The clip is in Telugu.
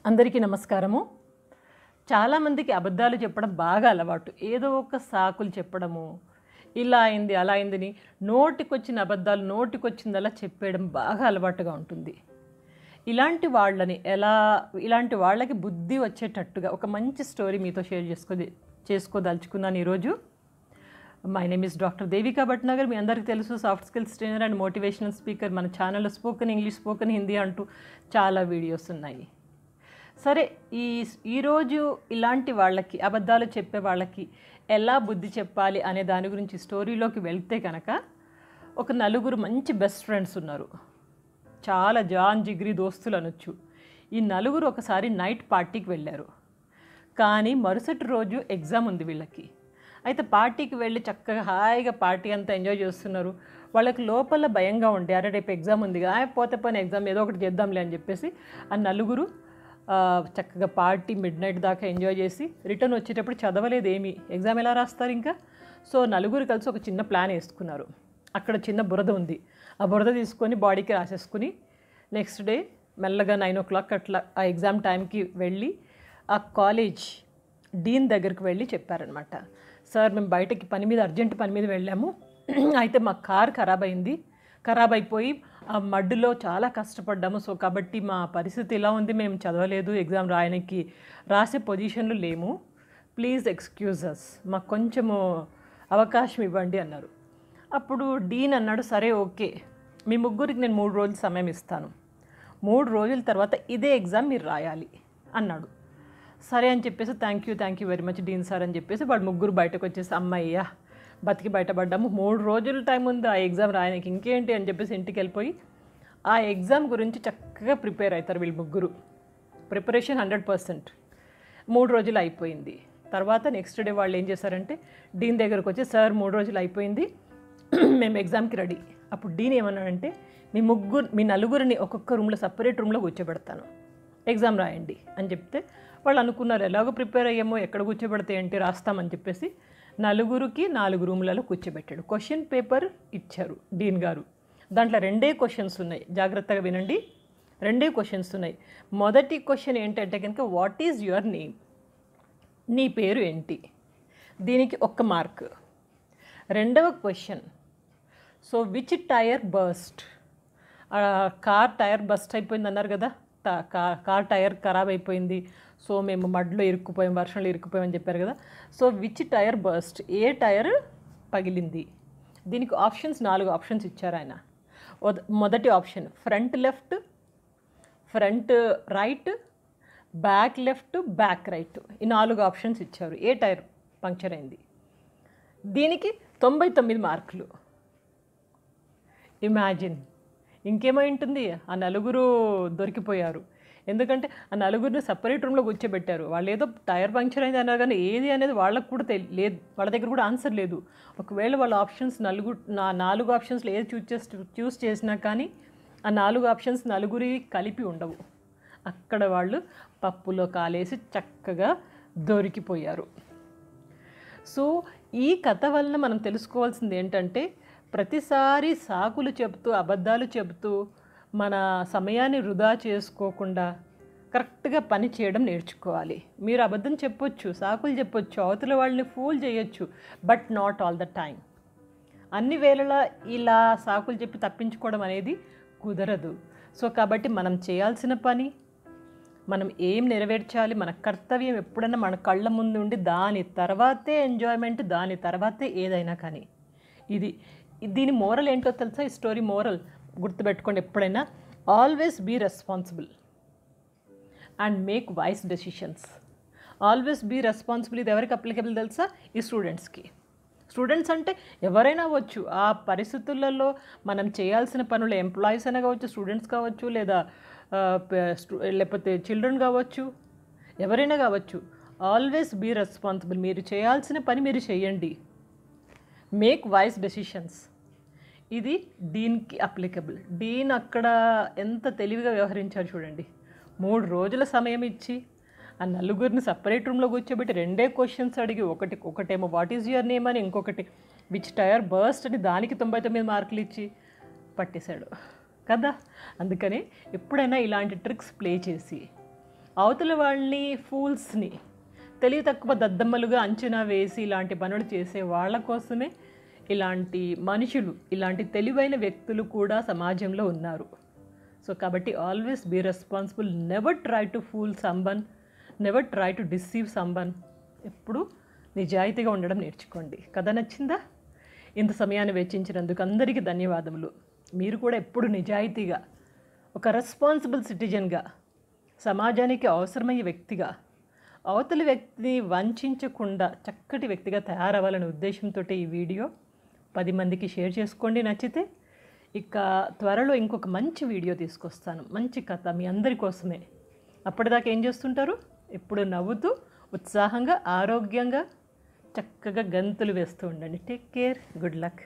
అందరికీ నమస్కారము. చాలామందికి అబద్ధాలు చెప్పడం బాగా అలవాటు. ఏదో ఒక సాకులు చెప్పడము, ఇలా అయింది, అలా అయిందని నోటికొచ్చిన అబద్ధాలు నోటికొచ్చిందలా చెప్పేయడం బాగా అలవాటుగా ఉంటుంది. ఇలాంటి వాళ్ళకి బుద్ధి వచ్చేటట్టుగా ఒక మంచి స్టోరీ మీతో షేర్ చేసుకోదలుచుకున్నాను ఈరోజు. My name is doctor Devika Bhatnagar. మీ అందరికీ తెలుసు, soft skills trainer and motivational speaker. మన ఛానల్లో స్పోకెన్ ఇంగ్లీష్, స్పోకెన్ హిందీ అంటూ చాలా వీడియోస్ ఉన్నాయి. సరే, ఈరోజు ఇలాంటి వాళ్ళకి, అబద్ధాలు చెప్పే వాళ్ళకి ఎలా బుద్ధి చెప్పాలి అనే దాని గురించి స్టోరీలోకి వెళ్తే కనుక, ఒక నలుగురు మంచి బెస్ట్ ఫ్రెండ్స్ ఉన్నారు. చాలా జాన్ జిగ్రీ దోస్తులు అనొచ్చు. ఈ నలుగురు ఒకసారి నైట్ పార్టీకి వెళ్ళారు. కానీ మరుసటి రోజు ఎగ్జామ్ ఉంది వీళ్ళకి. అయితే పార్టీకి వెళ్ళి చక్కగా హాయిగా పార్టీ అంతా ఎంజాయ్ చేస్తున్నారు. వాళ్ళకి లోపల భయంగా ఉండే, అరే రేపు ఎగ్జామ్ ఉందిగా, పోతే పని ఎగ్జామ్ ఏదో ఒకటి చేద్దాంలే అని చెప్పేసి ఆ నలుగురు చక్కగా పార్టీ మిడ్ నైట్ దాకా ఎంజాయ్ చేసి రిటర్న్ వచ్చేటప్పుడు చదవలేదు ఏమీ, ఎగ్జామ్ ఎలా రాస్తారు ఇంకా. సో నలుగురు కలిసి ఒక చిన్న ప్లాన్ వేసుకున్నారు. అక్కడ చిన్న బురద ఉంది, ఆ బురద తీసుకొని బాడీకి రాసేసుకుని నెక్స్ట్ డే మెల్లగా 9 o'clock అట్లా ఆ ఎగ్జామ్ టైంకి వెళ్ళి ఆ కాలేజ్ డీన్ దగ్గరికి వెళ్ళి చెప్పారనమాట. సార్, మేము బయటకి అర్జెంట్ పని మీద వెళ్ళాము. అయితే మా కార్ ఖరాబ్ అయిపోయి ఆ మడ్డులో చాలా కష్టపడ్డాము. సో కాబట్టి మా పరిస్థితి ఇలా ఉంది, మేము చదవలేదు, ఎగ్జామ్ రాసే పొజిషన్లో లేము. ప్లీజ్ ఎక్స్క్యూజ్ అస్, మాకు కొంచెము అవకాశం ఇవ్వండి అన్నారు. అప్పుడు డీన్ అన్నాడు, సరే ఓకే, మీ ముగ్గురికి నేను 3 రోజులు సమయం ఇస్తాను, 3 రోజుల తర్వాత ఇదే ఎగ్జామ్ మీరు రాయాలి అన్నాడు. సరే అని చెప్పేసి thank you very much dean sir అని చెప్పేసి వాళ్ళు ముగ్గురు బయటకు వచ్చేసి, అమ్మయ్యా బతికి బయటపడ్డాము, 3 రోజుల టైం ఉంది ఆ ఎగ్జామ్ రాయడానికి, ఇంకేంటి అని చెప్పేసి ఇంటికి వెళ్ళిపోయి ఆ ఎగ్జామ్ గురించి చక్కగా ప్రిపేర్ అవుతారు వీళ్ళు ముగ్గురు. ప్రిపరేషన్ 100%. 3 రోజులు అయిపోయింది. తర్వాత నెక్స్ట్ డే వాళ్ళు ఏం చేశారంటే డీన్ దగ్గరకు వచ్చి, సార్ 3 రోజులు అయిపోయింది, మేము ఎగ్జామ్కి రెడీ. అప్పుడు డీన్ ఏమన్నాడంటే, మీ నలుగురిని ఒక్కొక్క రూమ్లో, సపరేట్ రూమ్లో కూర్చోబెడతాను, ఎగ్జామ్ రాయండి అని చెప్తే వాళ్ళు అనుకున్నారు, ఎలాగో ప్రిపేర్ అయ్యామో, ఎక్కడ కూర్చోబెడితే ఏంటి, రాస్తామని చెప్పేసి నలుగురికి 4 రూమ్లలో కూర్చోబెట్టాడు. క్వశ్చన్ పేపర్ ఇచ్చారు డీన్ గారు. దాంట్లో 2 క్వశ్చన్స్ ఉన్నాయి, జాగ్రత్తగా వినండి. 2 క్వశ్చన్స్ ఉన్నాయి. మొదటి క్వశ్చన్ ఏంటంటే కనుక, వాట్ ఈజ్ యువర్ నేమ్, నీ పేరు ఏంటి, దీనికి 1 మార్క్. రెండవ question, so which tyre burst, car tyre burst అయిపోయింది అన్నారు కదా, కార్ టైర్ ఖరాబ్ అయిపోయింది, సో మేము మడ్లో ఇరుక్కుపోయాం, వర్షంలో ఇరుక్కుపోయామని చెప్పారు కదా. సో విచ్ టైర్ బర్స్ట్, ఏ టైర్ పగిలింది. దీనికి 4 ఆప్షన్స్ ఇచ్చారు ఆయన. మొదటి option front left, front right, back left, back right. ఈ 4 ఆప్షన్స్ ఇచ్చారు. ఏ టైర్ పంక్చర్ అయింది. దీనికి 99 మార్కులు. ఇమాజిన్, ఇంకేమై ఉంటుంది. ఆ నలుగురు దొరికిపోయారు. ఎందుకంటే ఆ నలుగురిని సపరేట్ రూమ్లో కూర్చోబెట్టారు. వాళ్ళు ఏదో టైర్ పంక్చర్ అయింది అన్నారు, కానీ ఏది అనేది వాళ్ళకు కూడా లేదు, వాళ్ళ దగ్గర కూడా ఆన్సర్ లేదు. ఒకవేళ వాళ్ళ ఆప్షన్స్ 4 ఆప్షన్స్లో ఏది చూస్ చేసినా కానీ ఆ 4 ఆప్షన్స్ నలుగురి కలిపి ఉండవు. అక్కడ వాళ్ళు పప్పులో కాలేసి చక్కగా దొరికిపోయారు. సో ఈ కథ వలన మనం తెలుసుకోవాల్సింది ఏంటంటే, ప్రతిసారి సాకులు చెబుతూ, అబద్ధాలు చెబుతూ మన సమయాన్ని వృధా చేసుకోకుండా కరెక్ట్గా పని చేయడం నేర్చుకోవాలి. మీరు అబద్ధం చెప్పొచ్చు, సాకులు చెప్పొచ్చు, అవతల వాళ్ళని ఫూల్ చేయొచ్చు, but not all the time. అన్ని వేళలా ఇలా సాకులు చెప్పి తప్పించుకోవడం అనేది కుదరదు. సో కాబట్టి మనం చేయాల్సిన పని, మనం ఏం నెరవేర్చాలి, మన కర్తవ్యం ఎప్పుడైనా మన కళ్ళ ముందు ఉండి దాని తర్వాతే ఎంజాయ్మెంట్, దాని తర్వాతే ఏదైనా. కానీ దీని మోరల్ ఏంటో తెలుసా? ఈ స్టోరీ మోరల్ గుర్తుపెట్టుకోండి ఎప్పుడైనా. Always be responsible and make wise decisions. Always be responsible, ఇది ఎవరికి అప్లికబుల్ తెలుసా? ఈ స్టూడెంట్స్ అంటే ఎవరైనా అవ్వచ్చు. ఆ పరిస్థితులలో మనం చేయాల్సిన పనులు, ఎంప్లాయీస్ అయినా కావచ్చు, స్టూడెంట్స్ కావచ్చు, లేకపోతే చిల్డ్రన్ కావచ్చు, ఎవరైనా కావచ్చు. ఆల్వేస్ బీ రెస్పాన్సిబుల్, మీరు చేయాల్సిన పని మీరు చేయండి. మేక్ వైస్ డెసిషన్స్, ఇది డీన్కి అప్లికబుల్. డీన్ అక్కడ ఎంత తెలివిగా వ్యవహరించారు చూడండి. 3 రోజుల సమయం ఇచ్చి ఆ నలుగురిని సపరేట్ రూమ్లో కూర్చోబెట్టి 2 క్వశ్చన్స్ అడిగి, ఒకటేమో వాట్ ఈజ్ యువర్ నేమ్ అని, ఇంకొకటి విచ్ టైర్ బర్స్ట్ అని, దానికి 99 మార్కులు ఇచ్చి పట్టేశాడు కదా. అందుకని ఎప్పుడైనా ఇలాంటి ట్రిక్స్ ప్లే చేసి అవతల వాళ్ళని ఫూల్స్ని తెలివి తక్కువ దద్దమ్మలుగా అంచనా వేసి ఇలాంటి పనులు చేసే వాళ్ళ కోసమే ఇలాంటి మనుషులు, ఇలాంటి తెలివైన వ్యక్తులు కూడా సమాజంలో ఉన్నారు. సో కాబట్టి always be responsible, never try to fool someone, never try to deceive someone. ఎప్పుడు నిజాయితీగా ఉండడం నేర్చుకోండి. కథ నచ్చిందా? ఇంత సమయాన్ని వెచ్చించినందుకు అందరికీ ధన్యవాదములు. మీరు కూడా ఎప్పుడు నిజాయితీగా, ఒక రెస్పాన్సిబుల్ సిటిజన్గా, సమాజానికి అవసరమయ్యే వ్యక్తిగా, అవతలి వ్యక్తిని వంచకుండా చక్కటి వ్యక్తిగా తయారవ్వాలనే ఉద్దేశంతో ఈ వీడియో 10 మందికి షేర్ చేసుకోండి. నచ్చితే ఇక త్వరలో ఇంకొక మంచి వీడియో తీసుకొస్తాను, మంచి కథ మీ అందరి కోసమే. అప్పటిదాకా ఏం చేస్తుంటారు? ఎప్పుడు నవ్వుతూ, ఉత్సాహంగా, ఆరోగ్యంగా, చక్కగా గంతులు వేస్తూ ఉండండి. Take care, good luck.